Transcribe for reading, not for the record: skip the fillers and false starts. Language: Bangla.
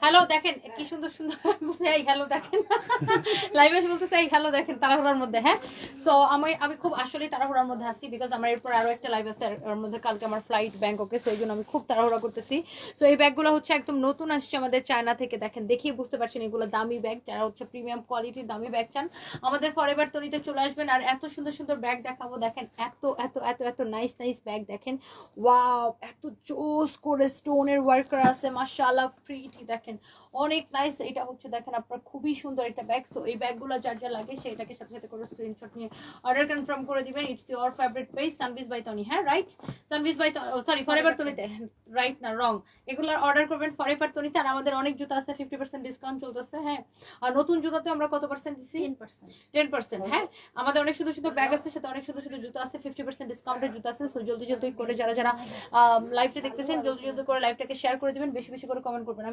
হ্যালো দেখেন কি সুন্দর সুন্দর এই হ্যালো দেখেন লাইভে এসে বলতেছে এই হ্যালো দেখেন তাড়াহুড়ার মধ্যে। হ্যাঁ, সো আমি খুব আসলে তাড়াহুড়ার মধ্যে আছি বিকজ আমার এরপর আরো একটা লাইভ আছে, এর মধ্যে কালকে আমার ফ্লাইট ব্যাংককে, সো এই জন্য আমি খুব তাড়াহুড়া করতেছি। সো এই ব্যাগগুলো হচ্ছে একদম নতুন আসছে আমাদের চায়না থেকে। দেখেন দেখিয়ে বুঝতে পারছেন এগুলো দামি ব্যাগ, যারা হচ্ছে প্রিমিয়াম কোয়ালিটির দামি ব্যাগ চান আমাদের ফরএভার তরিতে চলে আসবেন। আর এত সুন্দর সুন্দর ব্যাগ দেখাবো, দেখেন এত এত এত এত নাইস নাইস ব্যাগ দেখেন। ওয়াও, এত জোস করে স্টোনের ওয়ার্ক করা আছে, মাশাআল্লাহ প্রিটি দেখেন, অনেক নাইস। এটা হচ্ছে দেখেন আপনার খুবই সুন্দর একটা ব্যাগ। সো এই ব্যাগগুলো যার যা লাগে সেটাকে সাথে সাথে করে স্ক্রিনশট নিয়ে অর্ডার কনফার্ম করে দিবেন। It's your favourite page Sunbiz by Toni. হ্যাঁ right, Sunbiz by sorry forever তনিতে, রাইট না রং, এগুলোর অর্ডার করবেন ফরএভার তনিতে। আর আমাদের অনেক জুতা আছে 50% ডিসকাউন্ট চলতেছে। হ্যাঁ, আর নতুন জুতাতে আমরা কত পার্সেন্ট দিচ্ছি? 10%। হ্যাঁ, আমাদের অনেক সুন্দর সুন্দর ব্যাগ আছে, সাথে অনেক সুন্দর সুন্দর জুতো আছে, 50% ডিসকাউন্টের জুতো আছে। সো জলদি জলদি করে যারা যারা লাইভটা দেখতেছেন জলদি জলদি করে লাইভটাকে শেয়ার করে দিবেন, বেশি বেশি করে কমেন্ট করবেন।